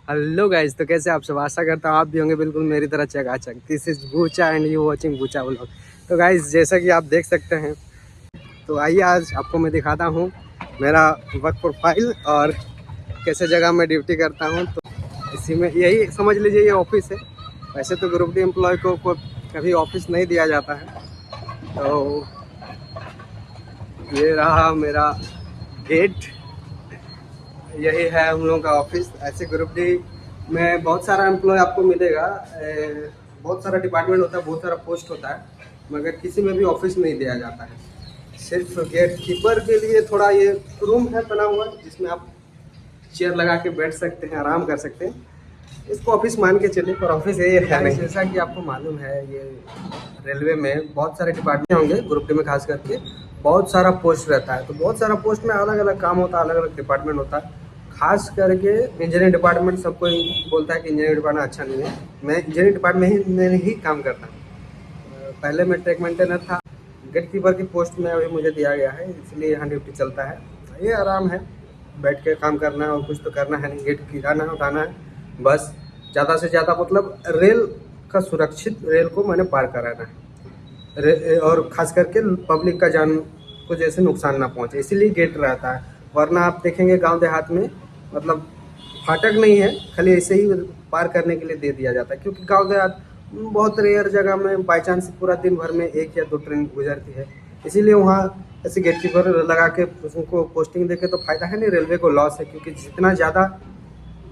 Hello guys, तो कैसे आप सब? आशा करता हूँ आप भी होंगे बिल्कुल मेरी तरह चकाचक। This is Bucha and you watching Bucha vlog. तो गाइस, जैसा कि आप देख सकते हैं, तो आइए आज आपको मैं दिखाता हूँ मेरा वर्क प्रोफाइल और कैसे जगह मैं ड्यूटी करता हूँ। तो इसी में यही समझ लीजिए ये ऑफिस है। वैसे तो ग्रुप डी एम्प्लॉय को कभी ऑफिस नहीं दिया जाता है। तो ये रहा मेरा गेट, यही है हम लोगों का ऑफिस। ऐसे ग्रुप डी में बहुत सारा एम्प्लॉय आपको मिलेगा। बहुत सारा डिपार्टमेंट होता है, बहुत सारा पोस्ट होता है, मगर किसी में भी ऑफिस नहीं दिया जाता है। सिर्फ गेट कीपर के लिए थोड़ा ये रूम है बना हुआ, जिसमें आप चेयर लगा के बैठ सकते हैं, आराम कर सकते हैं। इसको ऑफिस मान के चलिए, पर ऑफिस ये है नहीं। जैसा कि आपको मालूम है, ये रेलवे में बहुत सारे डिपार्टमेंट होंगे, ग्रुप डी में खास करके बहुत सारा पोस्ट रहता है। तो बहुत सारा पोस्ट में अलग अलग काम होता है, अलग अलग डिपार्टमेंट होता है। खास करके इंजीनियरिंग डिपार्टमेंट, सब कोई बोलता है कि इंजीनियरिंग डिपार्टमेंट अच्छा नहीं है। मैं इंजीनियरिंग डिपार्टमेंट में ही काम करता हूँ। पहले मैं ट्रैक मेंटेनर था। गेट कीपर की पोस्ट में अभी मुझे दिया गया है, इसलिए यहाँ ड्यूटी चलता है। ये आराम है, बैठ के काम करना है और कुछ तो करना है नहीं। गेट गिराना है, उठाना है, बस। ज़्यादा से ज़्यादा मतलब रेल का सुरक्षित रेल को मैंने पार कराना है, और ख़ास करके पब्लिक का जान को जैसे नुकसान ना पहुँचे, इसीलिए गेट रहता है। वरना आप देखेंगे गांव देहात में मतलब फाटक नहीं है, खाली ऐसे ही पार करने के लिए दे दिया जाता है। क्योंकि गांव देहात बहुत रेयर जगह में बाई चांस पूरा दिन भर में एक या दो ट्रेन गुजरती है, इसीलिए वहाँ ऐसे गेट कीपर लगा के उनको पोस्टिंग देके तो फ़ायदा है नहीं, रेलवे को लॉस है। क्योंकि जितना ज़्यादा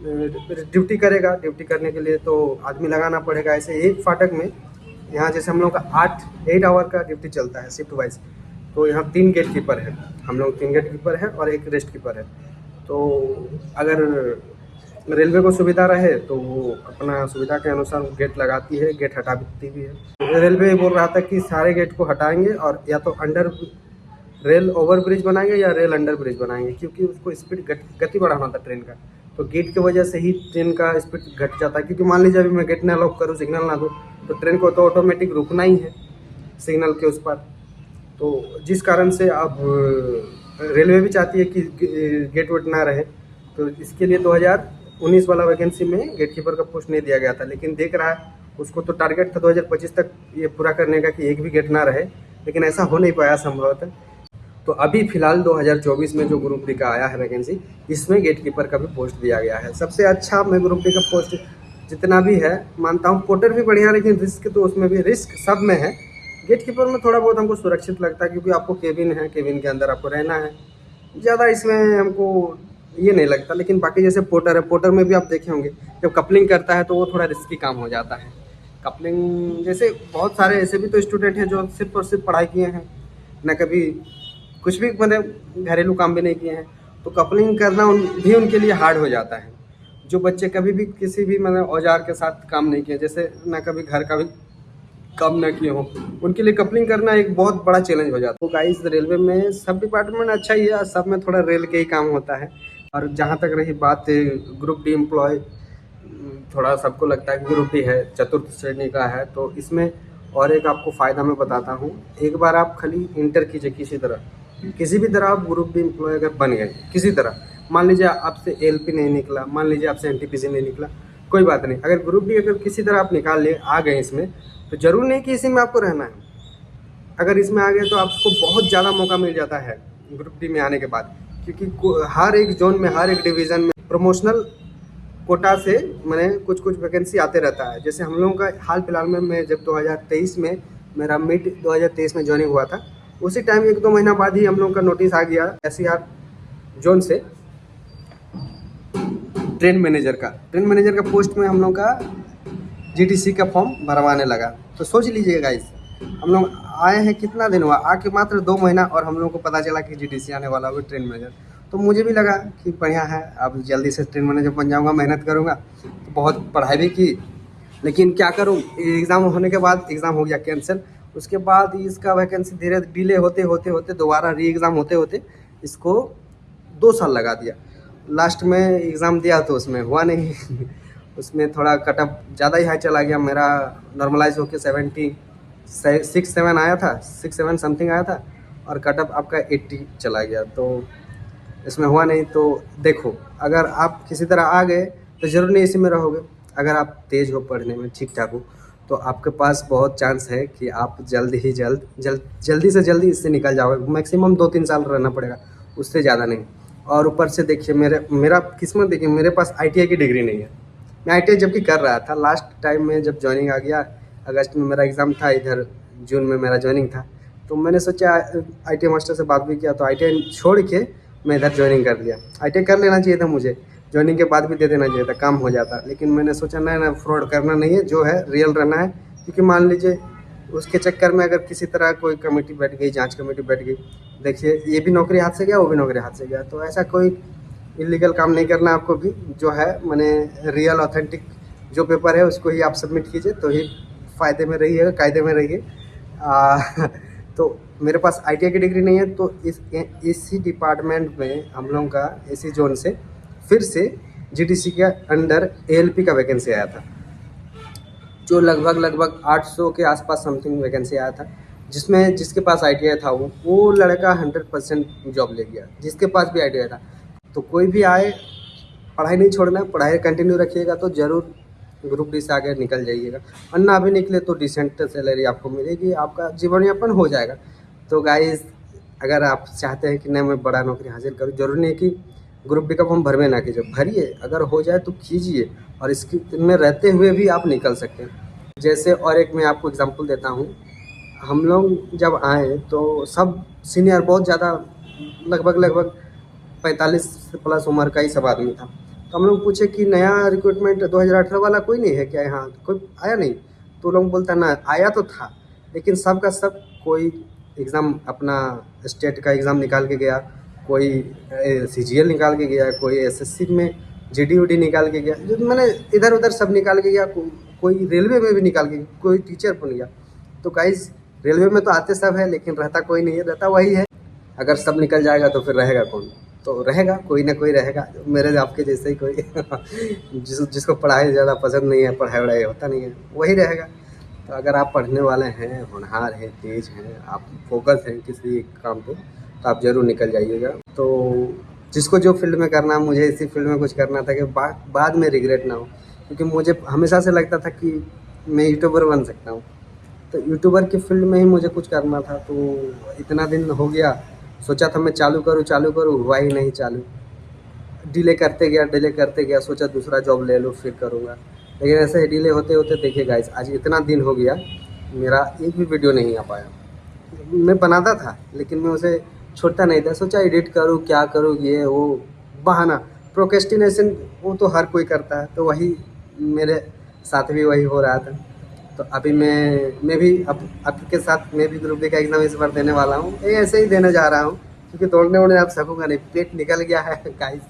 ड्यूटी करेगा, ड्यूटी करने के लिए तो आदमी लगाना पड़ेगा। ऐसे एक फाटक में यहाँ जैसे हम लोग का 8 आवर का ड्यूटी चलता है शिफ्ट वाइज। तो यहाँ 3 गेट कीपर है, हम लोग 3 गेट कीपर है और एक रेस्ट कीपर है। तो अगर रेलवे को सुविधा रहे तो वो अपना सुविधा के अनुसार गेट लगाती है, गेट हटाती भी है। रेलवे बोल रहा था कि सारे गेट को हटाएंगे और या तो अंडर रेल ओवर ब्रिज बनाएंगे या रेल अंडर ब्रिज बनाएंगे, क्योंकि उसको स्पीड गति बढ़ाना था ट्रेन का। तो गेट की वजह से ही ट्रेन का स्पीड घट जाता है। क्योंकि मान लीजिए अभी मैं गेट ना लॉक करूँ, सिग्नल ना दूँ, तो ट्रेन को तो ऑटोमेटिक रुकना ही है सिग्नल के उस पर। तो जिस कारण से अब रेलवे भी चाहती है कि गेट वेट ना रहे। तो इसके लिए 2019 वाला वैकेंसी में गेट कीपर का पोस्ट नहीं दिया गया था। लेकिन देख रहा है, उसको तो टारगेट था 2025 तक ये पूरा करने का कि एक भी गेट ना रहे, लेकिन ऐसा हो नहीं पाया संभवतः। तो अभी फिलहाल 2024 में जो ग्रुप डी का आया है वैकेंसी, इसमें गेट कीपर का भी पोस्ट दिया गया है। सबसे अच्छा मैं ग्रुप डी का पोस्ट जितना भी है मानता हूँ। पोर्टर भी बढ़िया, लेकिन रिस्क तो उसमें भी रिस्क सब में है। गेट कीपर में थोड़ा बहुत हमको सुरक्षित लगता है, क्योंकि आपको केबिन है, केबिन के अंदर आपको रहना है, ज़्यादा इसमें हमको ये नहीं लगता। लेकिन बाकी जैसे पोर्टर है, पोर्टर में भी आप देखे होंगे जब कपलिंग करता है तो वो थोड़ा रिस्की काम हो जाता है। कपलिंग जैसे बहुत सारे ऐसे भी तो स्टूडेंट हैं जो सिर्फ और सिर्फ पढ़ाई किए हैं, न कभी कुछ भी मतलब घरेलू काम भी नहीं किए हैं। तो कपलिंग करना भी उनके लिए हार्ड हो जाता है। जो बच्चे कभी भी किसी भी मतलब औजार के साथ काम नहीं किए, जैसे ना कभी घर का भी काम ना किए हों, उनके लिए कपलिंग करना एक बहुत बड़ा चैलेंज हो जाता है। तो गाइस, रेलवे में सब डिपार्टमेंट अच्छा ही है, सब में थोड़ा रेल के ही काम होता है। और जहाँ तक रही बात ग्रुप डी एम्प्लॉय, थोड़ा सबको लगता है कि ग्रुप डी है, चतुर्थ श्रेणी का है। तो इसमें और एक आपको फ़ायदा मैं बताता हूँ। एक बार आप खाली इंटर कीजिए, किसी भी तरह आप ग्रुप डी एम्प्लॉय अगर बन गए किसी तरह, मान लीजिए आपसे एलपी नहीं निकला, मान लीजिए आपसे एनटीपीसी नहीं निकला, कोई बात नहीं। अगर ग्रुप डी अगर किसी तरह आप निकाल लिए, आ गए इसमें, तो ज़रूर नहीं कि इसी में आपको रहना है। अगर इसमें आ गए तो आपको बहुत ज़्यादा मौका मिल जाता है ग्रुप डी में आने के बाद। क्योंकि हर एक जोन में, हर एक डिवीज़न में प्रमोशनल कोटा से मैंने कुछ कुछ वैकेंसी आते रहता है। जैसे हम लोगों का हाल फिलहाल में, मैं जब 2023 में मेरा मिड 2023 में ज्वाइनिंग हुआ था, उसी टाइम 1-2 महीना बाद ही हम लोगों का नोटिस आ गया SCR जोन से ट्रेन मैनेजर का पोस्ट में हम लोग का GTC का फॉर्म भरवाने लगा। तो सोच लीजिए गाइस, हम लोग आए हैं, कितना दिन हुआ आके, मात्र 2 महीना, और हम लोग को पता चला कि GTC आने वाला हुआ ट्रेन मैनेजर। तो मुझे भी लगा कि बढ़िया है, अब जल्दी से ट्रेन मैनेजर बन जाऊँगा, मेहनत करूँगा। तो बहुत पढ़ाई भी की, लेकिन क्या करूँ, एग्ज़ाम होने के बाद एग्ज़ाम हो गया कैंसिल। उसके बाद इसका वैकेंसी धीरे डिले होते होते होते दोबारा री एग्ज़ाम होते होते इसको 2 साल लगा दिया। लास्ट में एग्ज़ाम दिया तो उसमें हुआ नहीं उसमें थोड़ा कटअप ज़्यादा ही हाई चला गया। मेरा नॉर्मलाइज होकर 76-7 आया था, 6-7 समथिंग आया था, और कटअप आपका 80 चला गया। तो इसमें हुआ नहीं। तो देखो, अगर आप किसी तरह आ गए तो ज़रूर नहीं इसी में रहोगे। अगर आप तेज़ हो पढ़ने में, ठीक ठाक हो, तो आपके पास बहुत चांस है कि आप जल्दी से जल्दी इससे निकल जाओगे। मैक्सिमम 2-3 साल रहना पड़ेगा, उससे ज़्यादा नहीं। और ऊपर से देखिए मेरा किस्मत देखिए, मेरे पास ITI की डिग्री नहीं है। मैं ITI जबकि कर रहा था, लास्ट टाइम में जब जॉइनिंग आ गया, अगस्त में मेरा एग्ज़ाम था, इधर जून में मेरा जॉइनिंग था, तो मैंने सोचा ITI मास्टर से बात भी किया, तो ITI छोड़ के मैं इधर जॉइनिंग कर लिया। ITI कर लेना चाहिए था मुझे, जॉइनिंग के बाद भी दे देना चाहिए था, काम हो जाता। लेकिन मैंने सोचा नहीं, फ्रॉड करना नहीं है, जो है रियल रहना है। क्योंकि मान लीजिए उसके चक्कर में अगर किसी तरह कोई कमेटी बैठ गई, जांच कमेटी बैठ गई, देखिए ये भी नौकरी हाथ से गया, वो भी नौकरी हाथ से गया। तो ऐसा कोई इलीगल काम नहीं करना आपको भी, जो है मैंने रियल ऑथेंटिक जो पेपर है उसको ही आप सबमिट कीजिए, तो ही फ़ायदे में रहिएगा, कायदे में रहिए। तो मेरे पास ITI की डिग्री नहीं है, तो इसी डिपार्टमेंट में हम लोगों का इसी जोन से फिर से GDC के अंडर ALP का वैकेंसी आया था, जो लगभग 800 के आसपास समथिंग वैकेंसी आया था, जिसमें जिसके पास ITI था वो लड़का 100% जॉब ले गया, जिसके पास भी ITI था। तो कोई भी आए, पढ़ाई नहीं छोड़ना, पढ़ाई कंटिन्यू रखिएगा तो ज़रूर ग्रुप डी से आगे निकल जाइएगा। और ना भी निकले तो डिसेंट सैलरी आपको मिलेगी, आपका जीवन यापन हो जाएगा। तो गाइस, अगर आप चाहते हैं कि नहीं मैं बड़ा नौकरी हासिल करूँ, ज़रूरी नहीं कि ग्रुप डी का फॉर्म भरवे ना कीजिए, भरिए, अगर हो जाए तो कीजिए, और इसकी में रहते हुए भी आप निकल सकते हैं। जैसे और एक मैं आपको एग्जांपल देता हूँ, हम लोग जब आए तो सब सीनियर, बहुत ज़्यादा, लगभग 45 प्लस उम्र का ही सब आदमी था। तो हम लोग पूछे कि नया रिक्रूटमेंट 2018 वाला कोई नहीं है क्या यहाँ, कोई आया नहीं? तो लोग बोलता ना, आया तो था, लेकिन सब का सब कोई एग्ज़ाम अपना स्टेट का एग्ज़ाम निकाल के गया, कोई CGL निकाल के गया, कोई SSC में GD निकाल के गया, जो मैंने इधर उधर सब निकाल के गया, कोई रेलवे में भी निकाल के, कोई टीचर बन गया। तो गाइस, रेलवे में तो आते सब है, लेकिन रहता कोई नहीं है, रहता वही है। अगर सब निकल जाएगा तो फिर रहेगा कौन? तो रहेगा कोई ना कोई रहेगा, मेरे आपके जैसे ही कोई जिसको पढ़ाई ज़्यादा पसंद नहीं है, पढ़ाई वढ़ाई होता नहीं है, वही रहेगा। तो अगर आप पढ़ने वाले हैं, होनहार हैं, तेज़ हैं, आप फोकस हैं किसी काम पे, तो आप ज़रूर निकल जाइएगा। तो जिसको जो फील्ड में करना, मुझे इसी फील्ड में कुछ करना था कि बाद में रिग्रेट ना हो। क्योंकि मुझे हमेशा से लगता था कि मैं यूट्यूबर बन सकता हूँ, तो यूट्यूबर की फील्ड में ही मुझे कुछ करना था। तो इतना दिन हो गया, सोचा था मैं चालू करूँ, हुआ ही नहीं चालू। डिले करते गया, सोचा दूसरा जॉब ले लूँ फिर करूँगा, लेकिन ऐसे ही डिले होते होते देखिए गाइस, आज इतना दिन हो गया, मेरा एक भी वीडियो नहीं आ पाया। मैं बनाता था, लेकिन मैं उसे छोड़ता नहीं था, सोचा एडिट करूँ, क्या करूँ, ये वो बहाना, प्रोक्रेस्टिनेशन, वो तो हर कोई करता है, तो वही मेरे साथ भी वही हो रहा था। तो अभी मैं भी आपके साथ मैं भी ग्रुप डी का एग्ज़ाम इस बार देने वाला हूँ, ऐसे ही देने जा रहा हूँ, क्योंकि दौड़ने वोड़ने आप सकूँगा नहीं, पेट निकल गया है गाइस,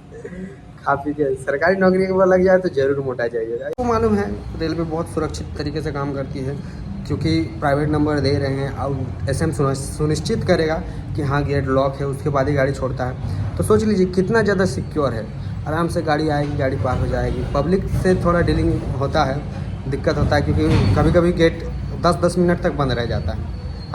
खा पी के। सरकारी नौकरी के बाद लग जाए तो ज़रूर मोटा जाइएगा। तो मालूम है रेलवे बहुत सुरक्षित तरीके से काम करती है, क्योंकि प्राइवेट नंबर दे रहे हैं, और SM सुनिश्चित करेगा कि हाँ गेट लॉक है, उसके बाद ही गाड़ी छोड़ता है। तो सोच लीजिए कितना ज़्यादा सिक्योर है, आराम से गाड़ी आएगी, गाड़ी पार हो जाएगी। पब्लिक से थोड़ा डीलिंग होता है, दिक्कत होता है, क्योंकि कभी कभी गेट 10-10 मिनट तक बंद रह जाता है,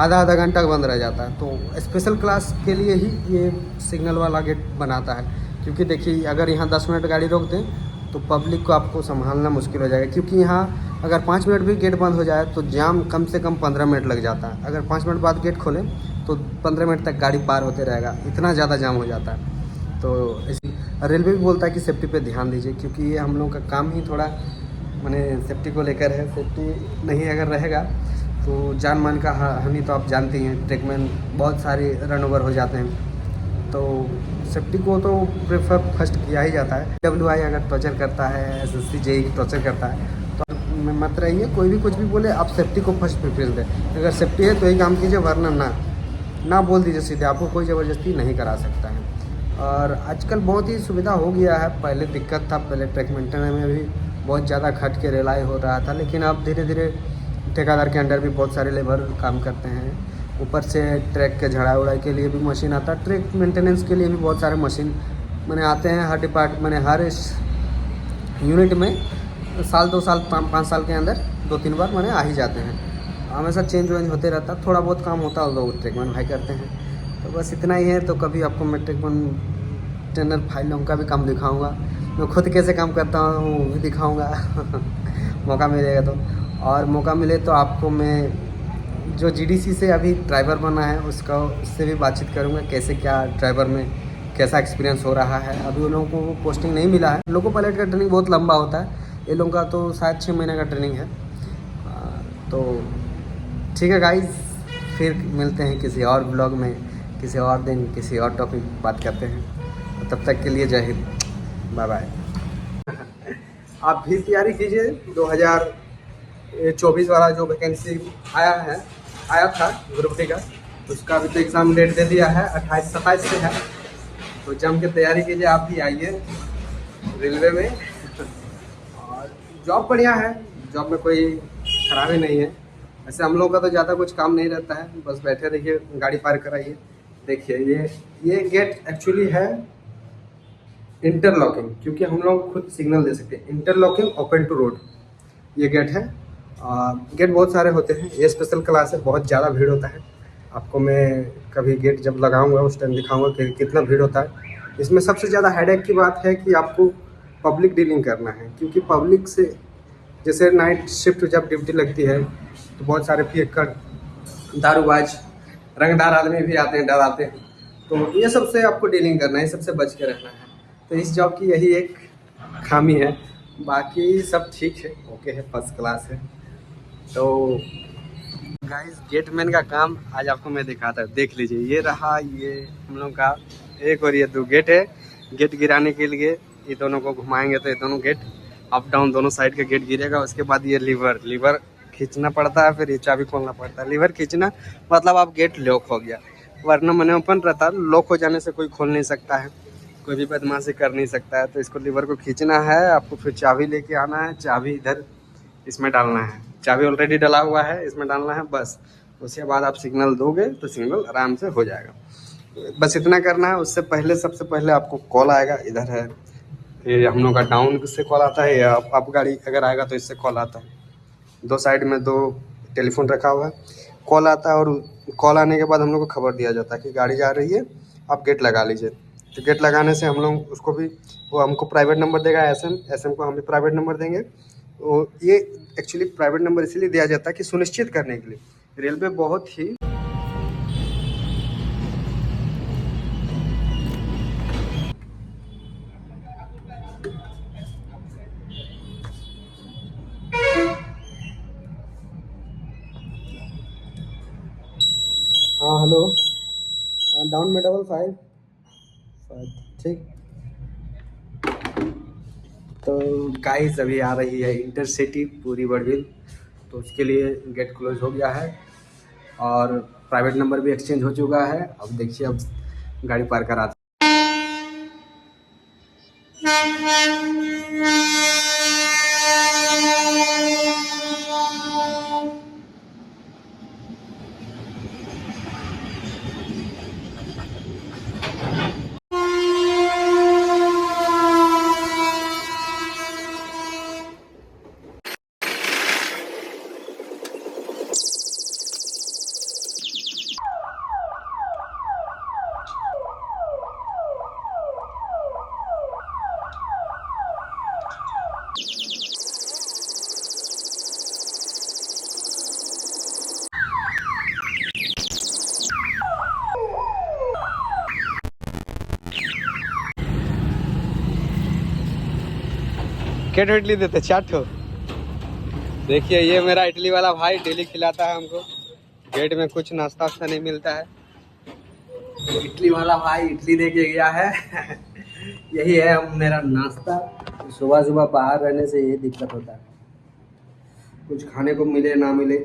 आधा घंटा बंद रह जाता है। तो स्पेशल क्लास के लिए ही ये सिग्नल वाला गेट बनाता है, क्योंकि देखिए अगर यहाँ 10 मिनट गाड़ी रोक दें तो पब्लिक को आपको संभालना मुश्किल हो जाएगा, क्योंकि यहाँ अगर 5 मिनट भी गेट बंद हो जाए तो जाम कम से कम 15 मिनट लग जाता है। अगर 5 मिनट बाद गेट खोलें तो 15 मिनट तक गाड़ी पार होते रहेगा, इतना ज़्यादा जाम हो जाता है। तो रेलवे भी बोलता है कि सेफ्टी पे ध्यान दीजिए, क्योंकि ये हम लोग का काम ही थोड़ा माने सेफ्टी को लेकर है। सेफ्टी नहीं अगर रहेगा तो जान मान का हानि तो आप जानते ही हैं, ट्रैक में बहुत सारे रन ओवर हो जाते हैं। तो सेफ्टी को तो प्रेफर फर्स्ट किया ही जाता है। WI अगर टॉर्चर करता है, SSC JEE टॉर्चर करता है, तो मत रहिए, कोई भी कुछ भी बोले, आप सेफ्टी को फर्स्ट प्रेफरेंस दें। अगर सेफ्टी है तो ही काम कीजिए, वरना ना बोल दीजिए सीधे, आपको कोई ज़बरदस्ती नहीं करा सकता है। और आजकल बहुत ही सुविधा हो गया है, पहले दिक्कत था, पहले ट्रैक मेंटेनेंस में भी बहुत ज़्यादा खट के रिलाई हो रहा था, लेकिन अब धीरे धीरे ठेकेदार के अंडर भी बहुत सारे लेबर काम करते हैं। ऊपर से ट्रैक के झड़ा उड़ाई के लिए भी मशीन आता है, ट्रैक मेंटेनेंस के लिए भी बहुत सारे मशीन मैंने आते हैं। हर डिपार्टमेंट हर यूनिट में साल 2 साल 5 साल के अंदर 2-3 बार मैंने आ ही जाते हैं। हमेशा चेंज वेंज होते रहता, थोड़ा बहुत काम होता होगा वो ट्रैकमैन भाई करते हैं। तो बस इतना ही है। तो कभी आपको मैं ट्रैकमैन ट्रेनर फाइलों का भी काम दिखाऊंगा, मैं खुद कैसे काम करता हूँ वो भी दिखाऊँगा मौका मिलेगा तो। और मौका मिले तो आपको मैं जो जीडीसी से अभी ड्राइवर बना है उससे भी बातचीत करूँगा, कैसे क्या ड्राइवर में कैसा एक्सपीरियंस हो रहा है। अभी उन लोगों को पोस्टिंग नहीं मिला है। लोको पायलट का ट्रेनिंग बहुत लंबा होता है, ये लोगों का तो शायद 6 महीने का ट्रेनिंग है। तो ठीक है गाइस, फिर मिलते हैं किसी और ब्लॉग में, किसी और दिन, किसी और टॉपिक बात करते हैं। तब तक के लिए जय हिंद, बाय बाय। आप भी तैयारी कीजिए, 2024 वाला जो वैकेंसी आया था ग्रुप डी का, उसका अभी तो एग्ज़ाम डेट दे दिया है, 28-27 से है। तो जम के तैयारी कीजिए, आप भी आइए रेलवे में। और जॉब बढ़िया है, जॉब में कोई खराबी नहीं है। वैसे हम लोगों का तो ज़्यादा कुछ काम नहीं रहता है, बस बैठे रहिए, गाड़ी पार कराइए। देखिए ये गेट एक्चुअली है इंटरलॉकिंग, क्योंकि हम लोग खुद सिग्नल दे सकते हैं। इंटरलॉकिंग ओपन टू रोड ये गेट है। गेट बहुत सारे होते हैं, ये स्पेशल क्लास है, बहुत ज़्यादा भीड़ होता है। आपको मैं कभी गेट जब लगाऊंगा उस टाइम दिखाऊंगा कि कितना भीड़ होता है। इसमें सबसे ज़्यादा हेडेक की बात है कि आपको पब्लिक डीलिंग करना है, क्योंकि पब्लिक से जैसे नाइट शिफ्ट जब ड्यूटी लगती है तो बहुत सारे पियक्कड़, दारूबाज, रंगदार आदमी भी आते हैं, डराते हैं। तो ये सबसे आपको डीलिंग करना है, सबसे बच के रहना है। तो इस जॉब की यही एक खामी है, बाकी सब ठीक है, ओके है, फर्स्ट क्लास है। तो गाइस गेटमैन का काम आज आपको मैं दिखाता हूँ, देख लीजिए। ये रहा, ये हम लोग का एक और ये 2 गेट है। गेट गिराने के लिए ये दोनों को घुमाएंगे तो ये दोनों गेट अप डाउन दोनों साइड का गेट गिरेगा। उसके बाद ये लीवर खींचना पड़ता है, फिर ये चाबी खोलना पड़ता है। लीवर खींचना मतलब आप गेट लॉक हो गया, वरना मैंने ओपन रहता, लॉक हो जाने से कोई खोल नहीं सकता है, कोई भी बदमाशी कर नहीं सकता है। तो इसको लीवर को खींचना है आपको, फिर चाबी लेके आना है, चाबी इधर इसमें डालना है, चाबी ऑलरेडी डला हुआ है, इसमें डालना है बस। उसके बाद आप सिग्नल दोगे तो सिग्नल आराम से हो जाएगा। बस इतना करना है। उससे पहले सबसे पहले आपको कॉल आएगा, इधर है ये हम लोग का डाउन से कॉल आता है, या आप गाड़ी अगर आएगा तो इससे कॉल आता है। 2 साइड में 2 टेलीफोन रखा हुआ है, कॉल आता है। और कॉल आने के बाद हम लोग को खबर दिया जाता है कि गाड़ी जा रही है, आप गेट लगा लीजिए। तो गेट लगाने से हम लोग उसको भी, वो हमको प्राइवेट नंबर देगा, एसएम को हम भी प्राइवेट नंबर देंगे। तो ये एक्चुअली प्राइवेट नंबर इसीलिए दिया जाता है कि सुनिश्चित करने के लिए रेलवे बहुत ही हाँ हेलो, हाँ डाउन में 55 ठीक। तो गाइस अभी आ रही है इंटरसिटी पूरी बड़बिल, तो उसके लिए गेट क्लोज हो गया है और प्राइवेट नंबर भी एक्सचेंज हो चुका है। अब देखिए, अब गाड़ी पार कराते। केट इडली देते 4 ठो। देखिए ये मेरा इडली वाला भाई डेली खिलाता है हमको। गेट में कुछ नाश्ता वास्ता नहीं मिलता है, इडली वाला भाई इडली दे के गया है। यही है मेरा नाश्ता। सुबह सुबह बाहर रहने से यही दिक्कत होता है, कुछ खाने को मिले ना मिले।